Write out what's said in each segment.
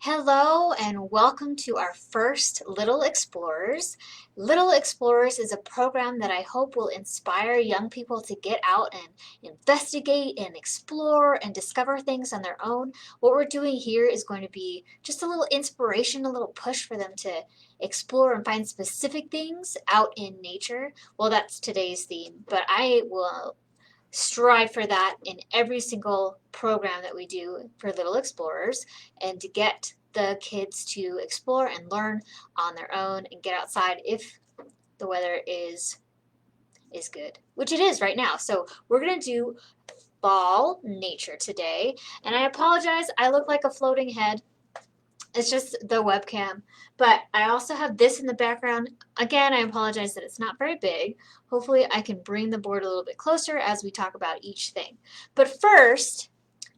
Hello and welcome to our first Little Explorers. Little Explorers is a program that I hope will inspire young people to get out and investigate and explore and discover things on their own. What we're doing here is going to be just a little inspiration, a little push for them to explore and find specific things out in nature. Well, that's today's theme, but I will strive for that in every single program that we do for Little Explorers and to get the kids to explore and learn on their own and get outside if the weather is good, which it is right now. So we're going to do fall nature today, and I apologize, I look like a floating head. It's just the webcam. But I also have this in the background. Again, I apologize that it's not very big. Hopefully I can bring the board a little bit closer as we talk about each thing. But first,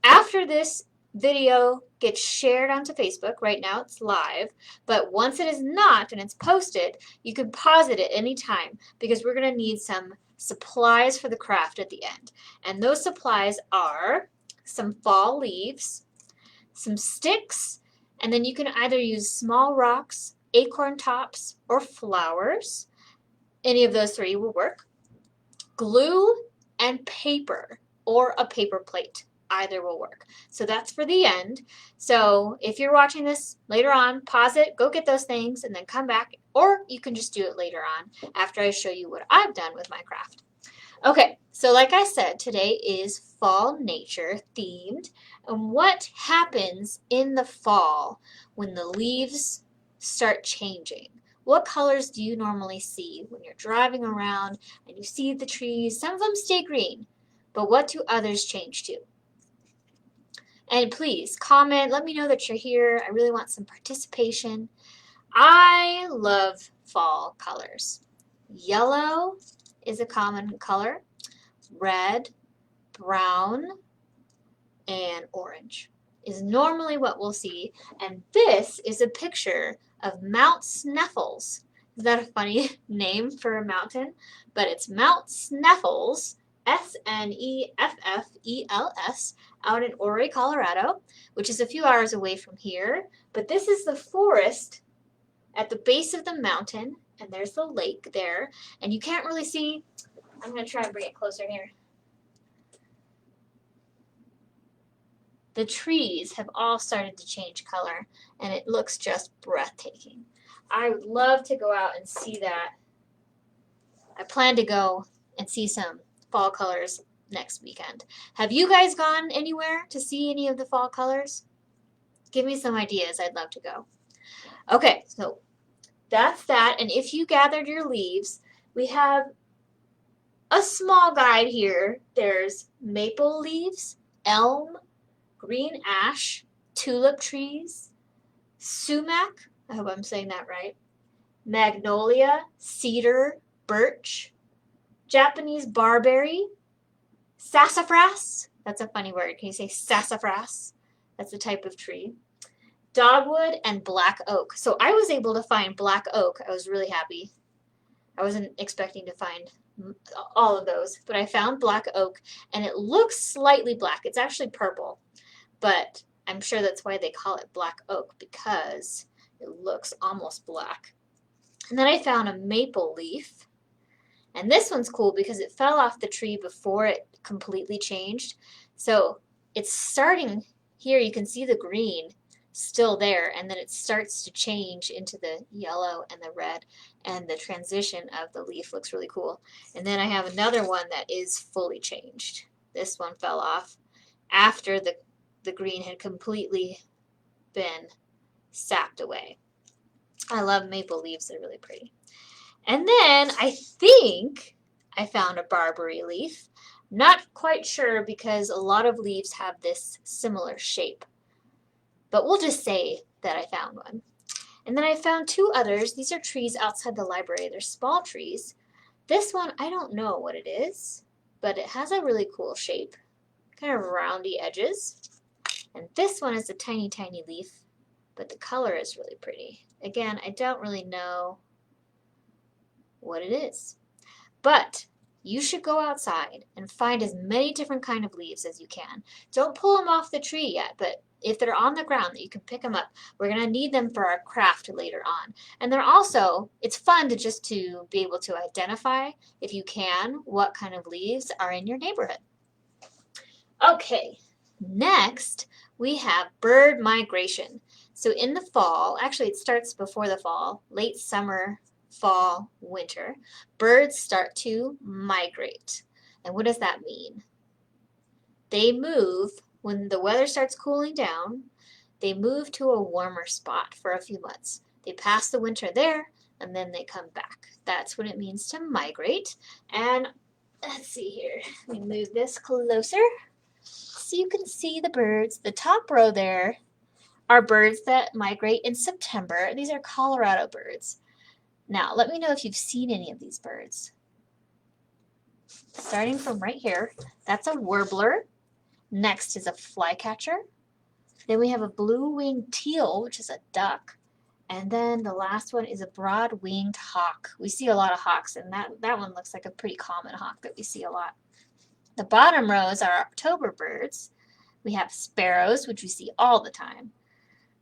after this video gets shared onto Facebook, right now it's live, but once it is not and it's posted, you can pause it at any time because we're going to need some supplies for the craft at the end. And those supplies are some fall leaves, some sticks, and then you can either use small rocks, acorn tops, or flowers. Any of those three will work. Glue and paper, or a paper plate. Either will work. So that's for the end. So if you're watching this later on, pause it, go get those things, and then come back. Or you can just do it later on after I show you what I've done with my craft. Okay, so like I said, today is fall nature themed. And what happens in the fall when the leaves start changing? What colors do you normally see when you're driving around and you see the trees? Some of them stay green, but what do others change to? And please comment, let me know that you're here. I really want some participation. I love fall colors. Yellow is a common color. Red, brown, and orange is normally what we'll see. And this is a picture of Mount Sneffels. Is that a funny name for a mountain? But it's Mount Sneffels, Sneffels, out in Ouray, Colorado, which is a few hours away from here. But this is the forest at the base of the mountain, and there's the lake there. And you can't really see. I'm going to try and bring it closer here. The trees have all started to change color, and it looks just breathtaking. I would love to go out and see that. I plan to go and see some fall colors next weekend. Have you guys gone anywhere to see any of the fall colors? Give me some ideas. I'd love to go. Okay, so that's that. And if you gathered your leaves, we have a small guide here. There's maple leaves, elm, green ash, tulip trees, sumac, I hope I'm saying that right, magnolia, cedar, birch, Japanese barberry, sassafras, that's a funny word, can you say sassafras? That's a type of tree. Dogwood and black oak. So I was able to find black oak. I was really happy. I wasn't expecting to find all of those, but I found black oak, and it looks slightly black. It's actually purple. But I'm sure that's why they call it black oak, because it looks almost black. And then I found a maple leaf. And this one's cool because it fell off the tree before it completely changed. So it's starting here, you can see the green still there, and then it starts to change into the yellow and the red, and the transition of the leaf looks really cool. And then I have another one that is fully changed. This one fell off after the green had completely been sapped away. I love maple leaves, they're really pretty. And then I think I found a barberry leaf. Not quite sure because a lot of leaves have this similar shape. But we'll just say that I found one. And then I found two others. These are trees outside the library. They're small trees. This one, I don't know what it is, but it has a really cool shape. Kind of roundy edges. And this one is a tiny, tiny leaf, but the color is really pretty. Again, I don't really know what it is. But you should go outside and find as many different kind of leaves as you can. Don't pull them off the tree yet, but if they're on the ground that you can pick them up. We're going to need them for our craft later on. And they're also, it's fun to just to be able to identify, if you can, what kind of leaves are in your neighborhood. Okay, next we have bird migration. So in the fall, actually it starts before the fall, late summer, fall, winter, birds start to migrate. And what does that mean? They move, when the weather starts cooling down, they move to a warmer spot for a few months. They pass the winter there and then they come back. That's what it means to migrate. And let's see here, let me move this closer so you can see the birds. The top row there are birds that migrate in September. These are Colorado birds. Now, let me know if you've seen any of these birds. Starting from right here, that's a warbler. Next is a flycatcher. Then we have a blue-winged teal, which is a duck. And then the last one is a broad-winged hawk. We see a lot of hawks, and that one looks like a pretty common hawk that we see a lot. The bottom rows are October birds. We have sparrows, which we see all the time.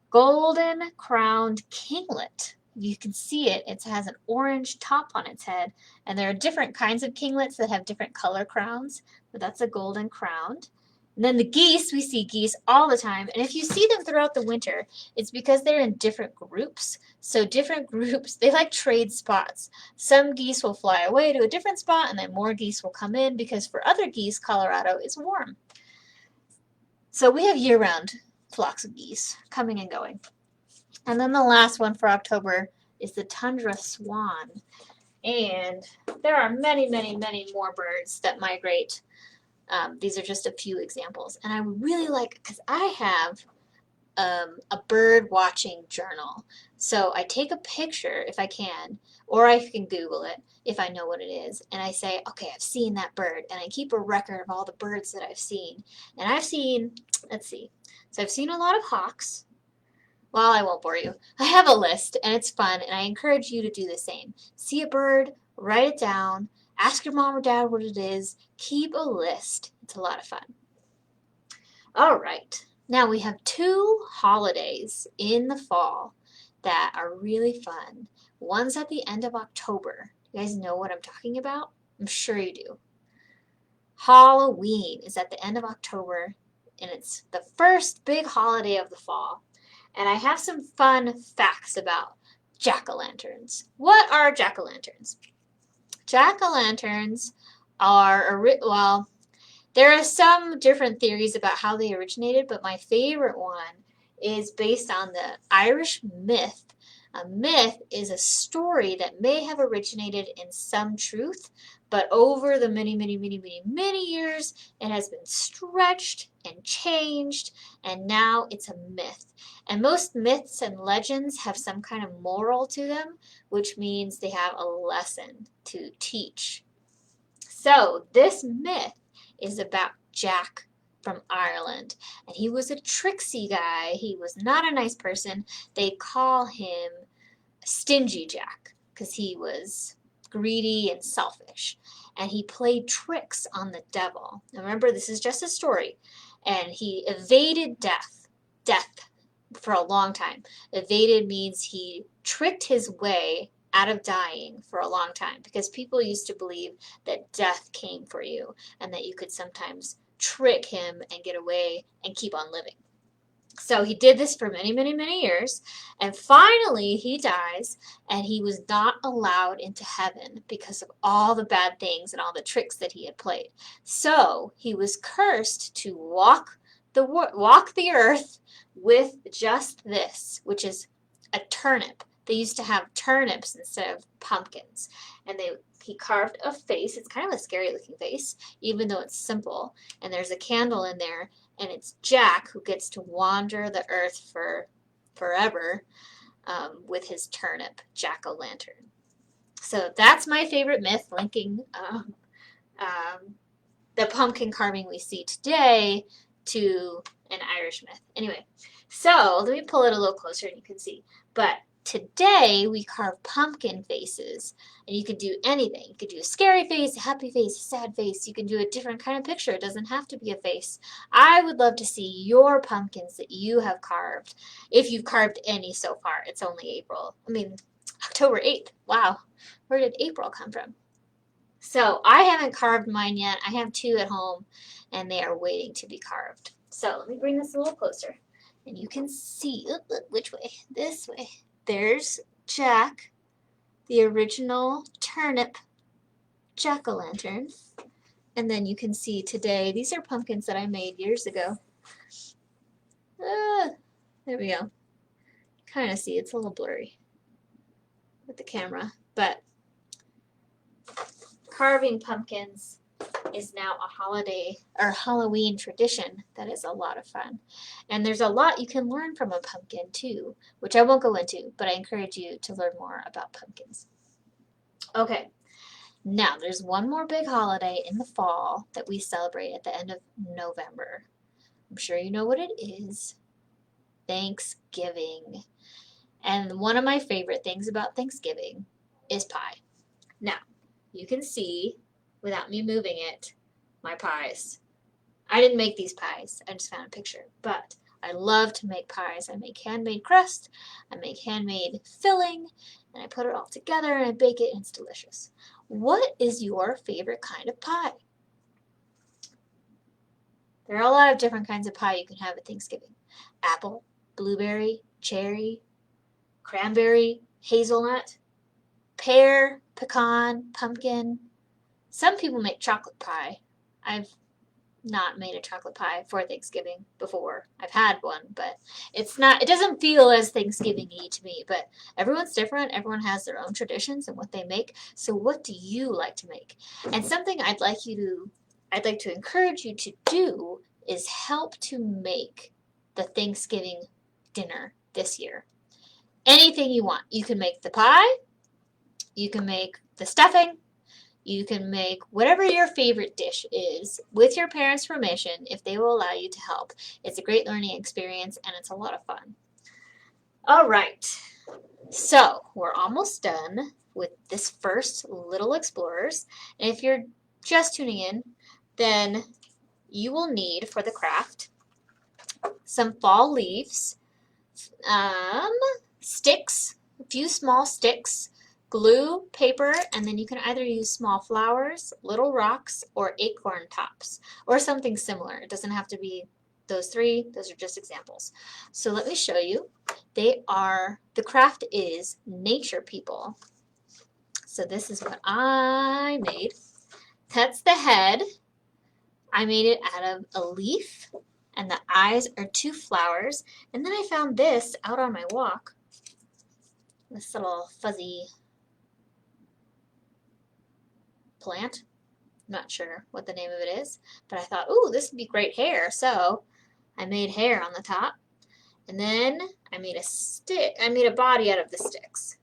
Golden-crowned kinglet. You can see it. It has an orange top on its head, and there are different kinds of kinglets that have different color crowns, but that's a golden-crowned. And then the geese, we see geese all the time. And if you see them throughout the winter, it's because they're in different groups. So different groups, they like trade spots. Some geese will fly away to a different spot, and then more geese will come in because for other geese, Colorado is warm. So we have year-round flocks of geese coming and going. And then the last one for October is the tundra swan. And there are many, many, many more birds that migrate. These are just a few examples. And I would really like, because I have a bird watching journal. So I take a picture if I can, or I can Google it if I know what it is. And I say, okay, I've seen that bird. And I keep a record of all the birds that I've seen. And I've seen, let's see. So I've seen a lot of hawks. Well, I won't bore you. I have a list, and it's fun, and I encourage you to do the same. See a bird, write it down, ask your mom or dad what it is, keep a list. It's a lot of fun. All right, now we have 2 holidays in the fall that are really fun. One's at the end of October. You guys know what I'm talking about? I'm sure you do. Halloween is at the end of October, and it's the first big holiday of the fall. And I have some fun facts about jack-o'-lanterns. What are jack-o'-lanterns? Jack-o'-lanterns are, well, there are some different theories about how they originated, but my favorite one is based on the Irish myth. A myth is a story that may have originated in some truth, but over the many, many, many, many, many years, it has been stretched and changed, and now it's a myth. And most myths and legends have some kind of moral to them, which means they have a lesson to teach. So this myth is about Jack from Ireland, and he was a tricksy guy. He was not a nice person. They call him Stingy Jack because he was greedy and selfish, and he played tricks on the devil. Now remember, this is just a story, and he evaded death for a long time. Evaded means he tricked his way out of dying for a long time, because people used to believe that death came for you and that you could sometimes trick him and get away and keep on living. So he did this for many, many, many years, and finally he dies, and he was not allowed into heaven because of all the bad things and all the tricks that he had played. So he was cursed to walk the earth with just this, which is a turnip. They used to have turnips instead of pumpkins, and he carved a face. It's kind of a scary looking face, even though it's simple, and there's a candle in there, and it's Jack who gets to wander the earth for forever with his turnip jack-o'-lantern. So that's my favorite myth, linking the pumpkin carving we see today to an Irish myth. Anyway, so let me pull it a little closer and you can see. But Today, we carve pumpkin faces, and you can do anything. You could do a scary face, a happy face, a sad face. You can do a different kind of picture. It doesn't have to be a face. I would love to see your pumpkins that you have carved, if you've carved any so far. It's only October 8th. Wow, where did April come from? So I haven't carved mine yet. I have two at home, and they are waiting to be carved. So let me bring this a little closer, and you can see, which way? This way. There's Jack, the original turnip jack-o'-lantern. And then you can see today, these are pumpkins that I made years ago. There we go. Kind of see, it's a little blurry with the camera, but carving pumpkins is now a holiday or Halloween tradition that is a lot of fun. And there's a lot you can learn from a pumpkin too, which I won't go into, but I encourage you to learn more about pumpkins. Okay, now there's one more big holiday in the fall that we celebrate at the end of November. I'm sure you know what it is. Thanksgiving. And one of my favorite things about Thanksgiving is pie. Now, you can see, without me moving it, my pies. I didn't make these pies. I just found a picture. But I love to make pies. I make handmade crust. I make handmade filling. And I put it all together and I bake it and it's delicious. What is your favorite kind of pie? There are a lot of different kinds of pie you can have at Thanksgiving. Apple, blueberry, cherry, cranberry, hazelnut, pear, pecan, pumpkin. Some people make chocolate pie. I've not made a chocolate pie for Thanksgiving before. I've had one, but it doesn't feel as Thanksgiving-y to me, but everyone's different. Everyone has their own traditions and what they make. So what do you like to make? And something I'd like to encourage you to do is help to make the Thanksgiving dinner this year. Anything you want. You can make the pie, you can make the stuffing, you can make whatever your favorite dish is with your parents' permission if they will allow you to help. It's a great learning experience and it's a lot of fun. All right, so we're almost done with this first Little Explorers. And if you're just tuning in, then you will need for the craft some fall leaves, sticks, a few small sticks, glue, paper, and then you can either use small flowers, little rocks, or acorn tops, or something similar. It doesn't have to be those three. Those are just examples. So let me show you. The craft is Nature People. So this is what I made. That's the head. I made it out of a leaf, and the eyes are two flowers. And then I found this out on my walk. This little fuzzy plant. I'm not sure what the name of it is, but I thought, ooh, this would be great hair. So I made hair on the top, and then I made a stick. I made a body out of the sticks.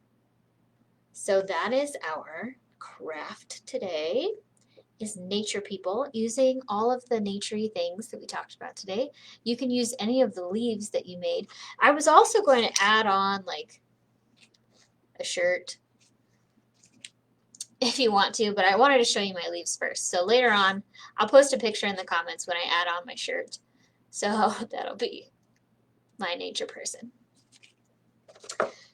So that is our craft today. Is Nature People, using all of the naturey things that we talked about today. You can use any of the leaves that you made. I was also going to add on like a shirt if you want to, but I wanted to show you my leaves first. So later on, I'll post a picture in the comments when I add on my shirt. So that'll be my nature person.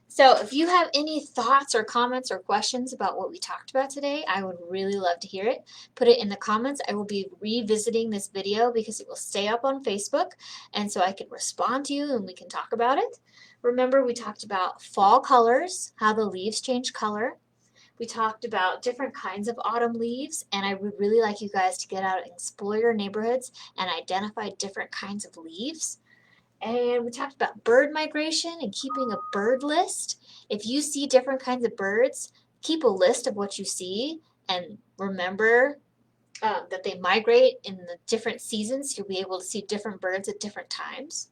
So if you have any thoughts or comments or questions about what we talked about today, I would really love to hear it. Put it in the comments. I will be revisiting this video because it will stay up on Facebook, and so I can respond to you and we can talk about it. Remember, we talked about fall colors, how the leaves change color. We talked about different kinds of autumn leaves, and I would really like you guys to get out and explore your neighborhoods and identify different kinds of leaves. And we talked about bird migration and keeping a bird list. If you see different kinds of birds, keep a list of what you see and remember that they migrate in the different seasons. You'll be able to see different birds at different times.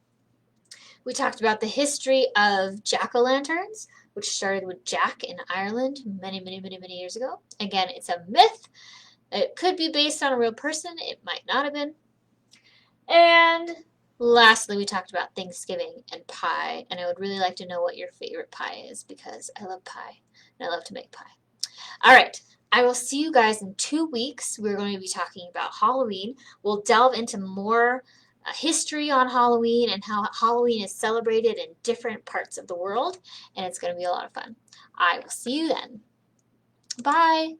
We talked about the history of jack-o'-lanterns, which started with Jack in Ireland many, many, many, many years ago. Again, it's a myth. It could be based on a real person. It might not have been. And Lastly, we talked about Thanksgiving and pie, and I would really like to know what your favorite pie is because I love pie and I love to make pie. All right. I will see you guys in 2 weeks. We're going to be talking about Halloween. We'll delve into more history on Halloween and how Halloween is celebrated in different parts of the world, and it's going to be a lot of fun. I will see you then. Bye.